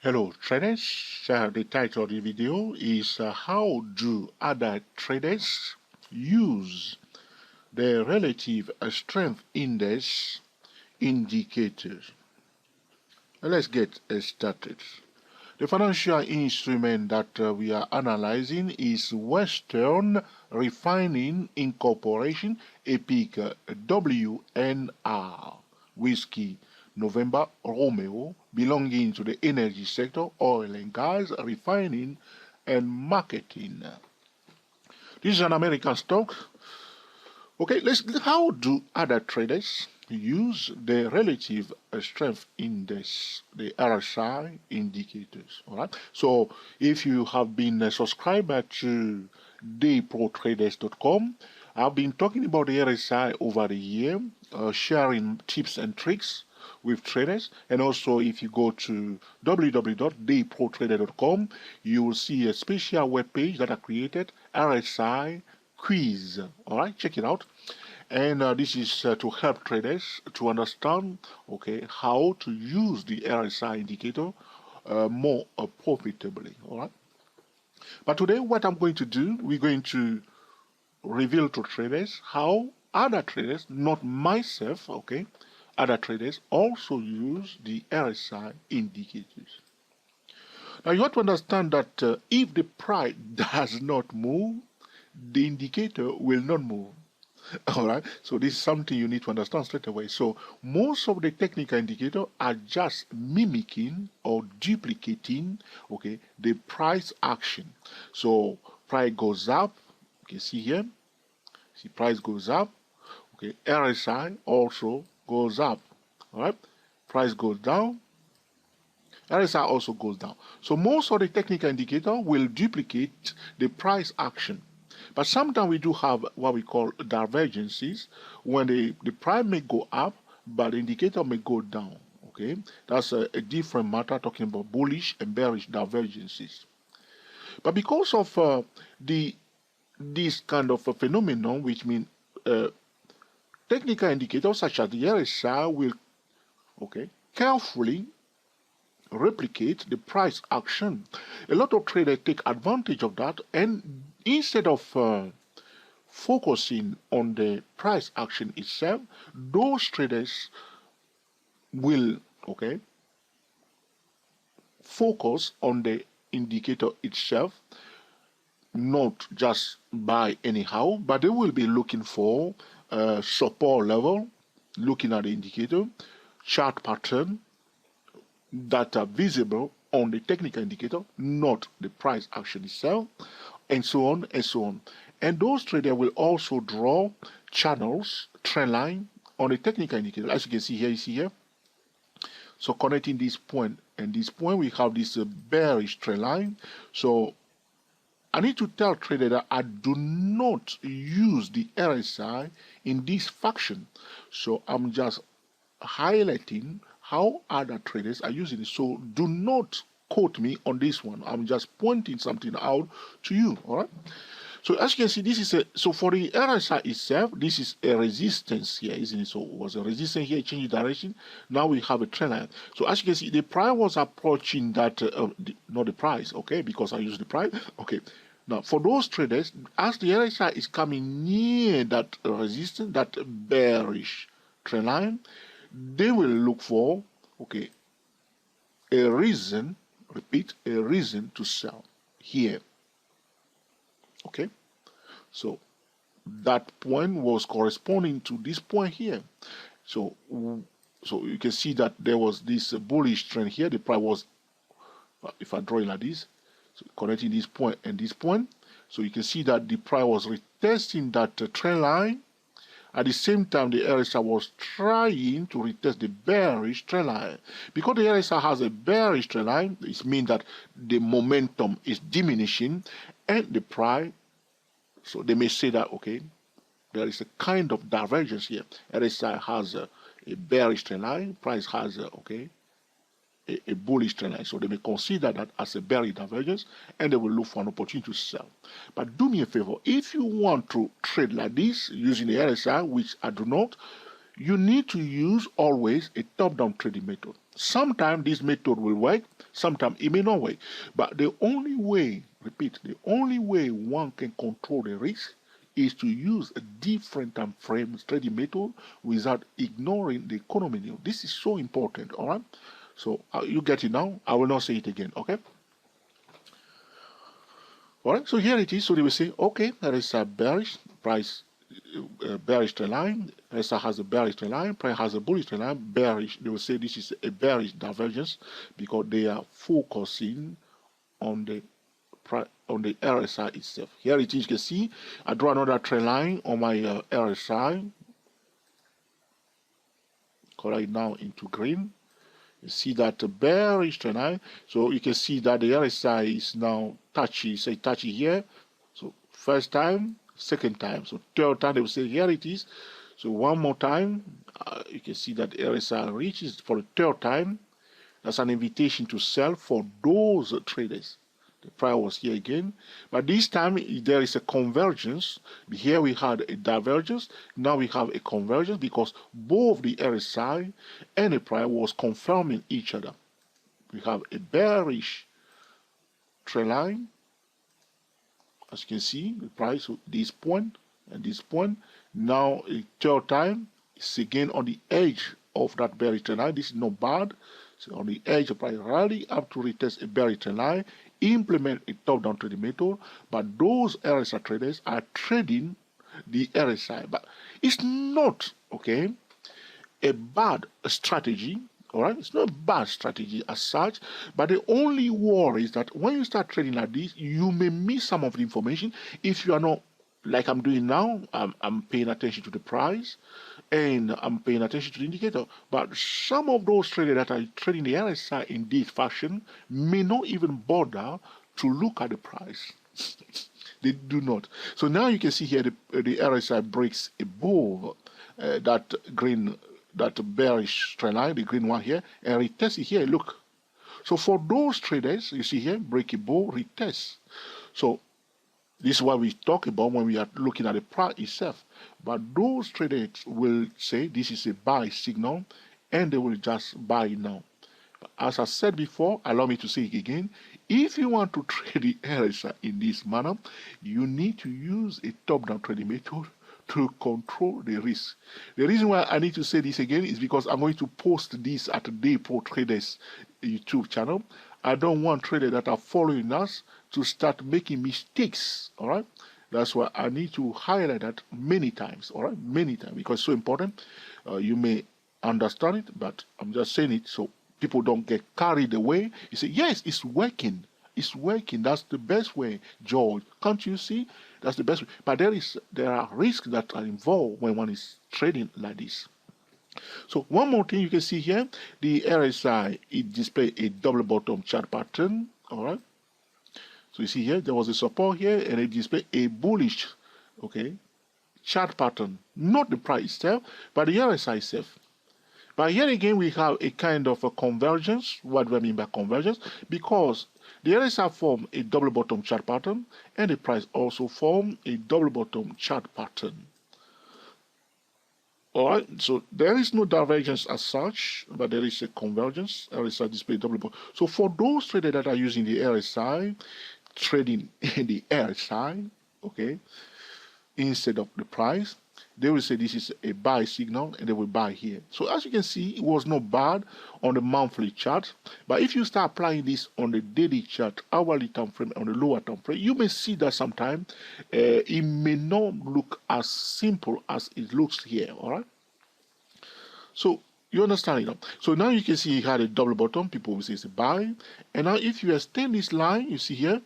Hello traders, the title of the video is how do other traders use the relative strength index indicators. Let's get started. The financial instrument that we are analyzing is Western Refining Incorporation, EPIC WNR, Whiskey November Romeo, belonging to the energy sector, oil and gas, refining and marketing. This is an American stock. Okay, how do other traders use the relative strength index, the RSI indicators? All right. So if you have been a subscriber to dayprotraders.com, I've been talking about the RSI over the year, sharing tips and tricks with traders. And also, if you go to www.dayprotrader.com, you will see a special web page that I created, RSI quiz. All right, check it out. And this is to help traders to understand, okay, how to use the RSI indicator more profitably. All right. But today, what I'm going to do, we're going to reveal to traders how other traders, not myself, okay, other traders also use the RSI indicators. Now you have to understand that if the price does not move, the indicator will not move. All right, so this is something you need to understand straight away. So most of the technical indicators are just mimicking or duplicating, okay, the price action. So price goes up, okay, see here, see price goes up, okay, RSI also goes up. All right, price goes down, RSI also goes down. So most of the technical indicator will duplicate the price action. But sometimes we do have what we call divergences when the price may go up, but the indicator may go down. Okay, that's a different matter, talking about bullish and bearish divergences. But because of this kind of a phenomenon, which means technical indicators such as the RSI will, okay, carefully replicate the price action. A lot of traders take advantage of that, and instead of focusing on the price action itself, those traders will, okay, focus on the indicator itself, not just buy anyhow, but they will be looking for support level, looking at the indicator, chart pattern that are visible on the technical indicator, not the price action itself, and so on and so on. And those traders will also draw channels, trend line on the technical indicator. As you can see here, you see here. So connecting this point and this point, we have this bearish trend line. So I need to tell traders that I do not use the RSI in this faction. So I'm just highlighting how other traders are using it. So do not quote me on this one. I'm just pointing something out to you. All right. So as you can see, this is so for the RSI itself, this is a resistance here, isn't it? So it was a resistance here, changing direction. Now we have a trend line. So as you can see, the price was approaching that, not the price, okay, because I use the price. Okay. Now, for those traders, as the RSI is coming near that resistance, that bearish trend line, they will look for, okay, a reason, repeat, a reason to sell here. Okay, so that point was corresponding to this point here. So you can see that there was this bullish trend here. The price was, if I draw it like this, so connecting this point and this point, so you can see that the price was retesting that trend line. At the same time, the RSI was trying to retest the bearish trend line. Because the RSI has a bearish trend line, it means that the momentum is diminishing and the price, so they may say that, okay, there is a kind of divergence here. RSI has a bearish trend line, price has okay, a bullish trend line. So they may consider that as a bearish divergence and they will look for an opportunity to sell. But do me a favor, if you want to trade like this using the RSI, which I do not, you need to use always a top-down trading method. Sometimes this method will work, sometimes it may not work. But the only way, repeat, the only way one can control the risk is to use a different time frame trading method without ignoring the economy. This is so important, all right? So you get it now. I will not say it again, okay? All right, so here it is. So they will say, okay, there is a bearish price, bearish trend line. RSI has a bearish trend line. Price has a bullish trend line. Bearish. They will say this is a bearish divergence because they are focusing on the RSI itself. Here it is. You can see I draw another trend line on my RSI. Color it now into green. You see that bearish trend line. So you can see that the RSI is now touchy. Say touchy here. So first time, second time. So third time they will say here it is. So one more time, you can see that RSI reaches for the third time. That's an invitation to sell for those traders. The price was here again, but this time there is a convergence. Here we had a divergence. Now we have a convergence because both the RSI and the price was confirming each other. We have a bearish trend line. As you can see, the price of this point and this point. Now a third time, it's again on the edge of that bearish trend line. This is not bad. So on the edge of price rally up to retest a bearish trend line, implement a top-down trading method, but those RSI traders are trading the RSI. But it's not, okay, a bad strategy, all right? It's not a bad strategy as such, but the only worry is that when you start trading like this, you may miss some of the information if you are not, like I'm doing now. I'm paying attention to the price and I'm paying attention to the indicator. But some of those traders that are trading the RSI in this fashion may not even bother to look at the price. They do not. So now you can see here the RSI breaks above that green, that bearish trend line, the green one here, and retest it here. Look. So for those traders, you see here, break above, retest. So this is what we talk about when we are looking at the price itself. But those traders will say this is a buy signal and they will just buy now. But as I said before, allow me to say it again. If you want to trade the RSI in this manner, you need to use a top-down trading method to control the risk. The reason why I need to say this again is because I'm going to post this at the Daypro Traders YouTube channel. I don't want traders that are following us to start making mistakes, all right? That's why I need to highlight that many times, all right? Many times, because it's so important. You may understand it, but I'm just saying it so people don't get carried away. You say, yes, it's working. It's working. That's the best way, George. Can't you see? That's the best way. But there are risks that are involved when one is trading like this. So one more thing you can see here, the RSI, it displays a double bottom chart pattern, all right? So you see here, there was a support here, and it displayed a bullish, okay, chart pattern. Not the price itself, but the RSI itself. But here again, we have a kind of a convergence. What do I mean by convergence? Because the RSI formed a double bottom chart pattern, and the price also formed a double bottom chart pattern. All right, so there is no divergence as such, but there is a convergence. RSI display double bottom. So for those traders that are using the RSI, trading in the RSI, okay, instead of the price, they will say this is a buy signal and they will buy here. So as you can see, it was not bad on the monthly chart, but if you start applying this on the daily chart, hourly time frame, on the lower time frame, you may see that sometimes it may not look as simple as it looks here, all right? So you understand it? So now you can see it had a double bottom. People will say it's a buy. And now if you extend this line, you see here,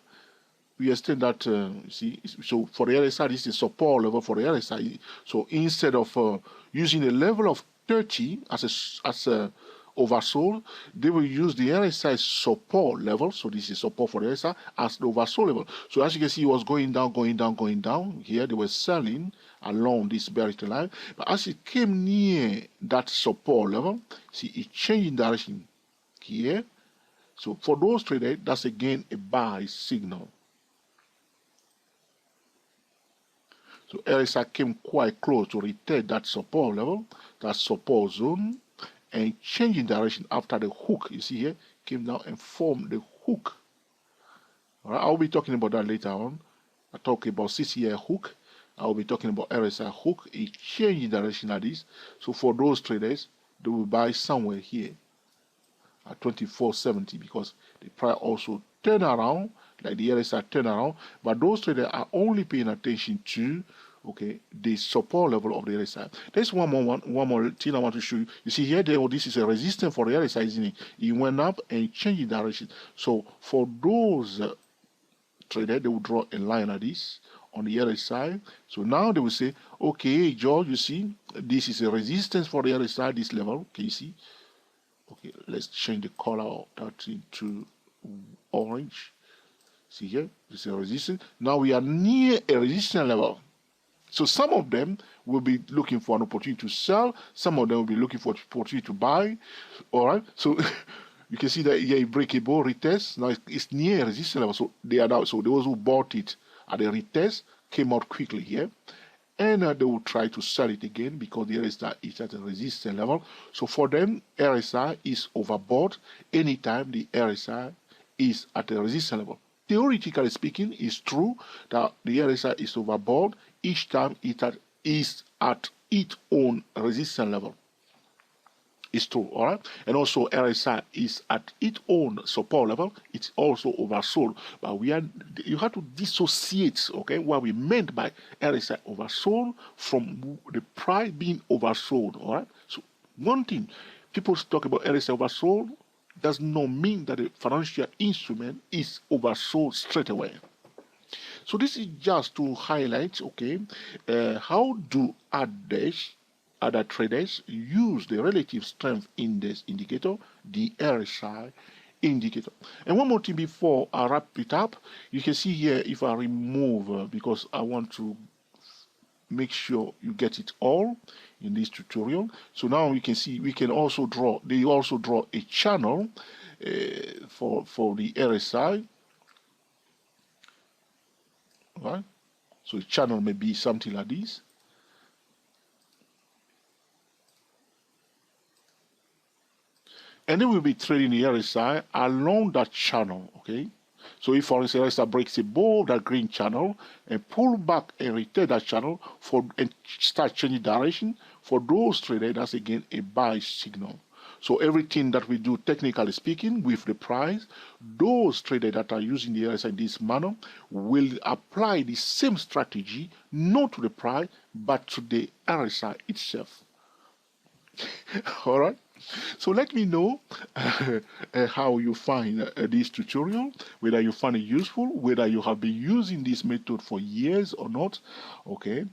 we extend that, you see, so for the RSI, this is support level for the RSI. So instead of using a level of 30 as a oversold, they will use the RSI support level. So this is support for the RSI as the oversold level. So as you can see, it was going down, going down, going down. Here they were selling along this bearish line. But as it came near that support level, see, it changed direction here. So for those traders, that's again a buy signal. So RSI came quite close to retest that support level, that support zone, and changing direction after the hook. You see here, came down and formed the hook. All right, I'll be talking about that later on. I talk about CCA hook. I'll be talking about RSI hook. It changing direction like this. So for those traders, they will buy somewhere here at 24.70 because the price also turn around like the RSI turn around. But those traders are only paying attention to the support level of the RSI. There's one more thing I want to show you. You see here, this is a resistance for the RSI, isn't it? It went up and changed direction. So for those traders, they will draw a line like this on the RSI. So now they will say, okay, George, you see, this is a resistance for the RSI, this level. Can you see? Okay, let's change the color of that into orange. See here, this is a resistance. Now we are near a resistance level. So some of them will be looking for an opportunity to sell. Some of them will be looking for an opportunity to buy. All right. So you can see that here a breakable retest. Now it's near resistance level. So they are now. So those who bought it at the retest came out quickly here, and they will try to sell it again because the RSI is at a resistance level. So for them, RSI is overbought anytime the RSI is at a resistance level. Theoretically speaking, it's true that the RSI is overbought each time it is at its own resistance level. It's true, all right? And also RSI is at its own support level. It's also oversold. But you have to dissociate, okay, what we meant by RSI oversold from the price being oversold, all right? So one thing, people talk about RSI oversold does not mean that the financial instrument is oversold straight away. So this is just to highlight, how do other traders use the relative strength index indicator, the RSI indicator. And one more thing before I wrap it up, you can see here if I remove, because I want to make sure you get it all in this tutorial. So now you can see we can also draw, they also draw a channel for the RSI. Right? So a channel may be something like this. And then we'll be trading the RSI along that channel, okay? So if, for instance, RSI breaks above that green channel and pull back and return that channel and start changing direction, for those traders, that's again a buy signal. So everything that we do, technically speaking, with the price, those traders that are using the RSI in this manner will apply the same strategy, not to the price, but to the RSI itself. All right. So let me know how you find this tutorial, whether you find it useful, whether you have been using this method for years or not. Okay.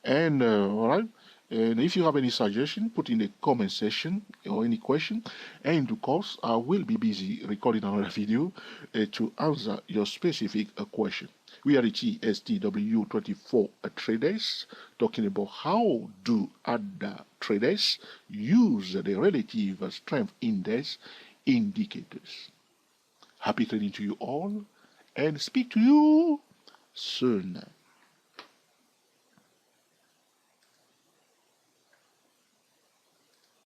And all right. And if you have any suggestion, put in the comment section or any question. And in due course, I will be busy recording another video to answer your specific question. We are the TSTW24 traders talking about how do other traders use the relative strength index indicators. Happy trading to you all and speak to you soon.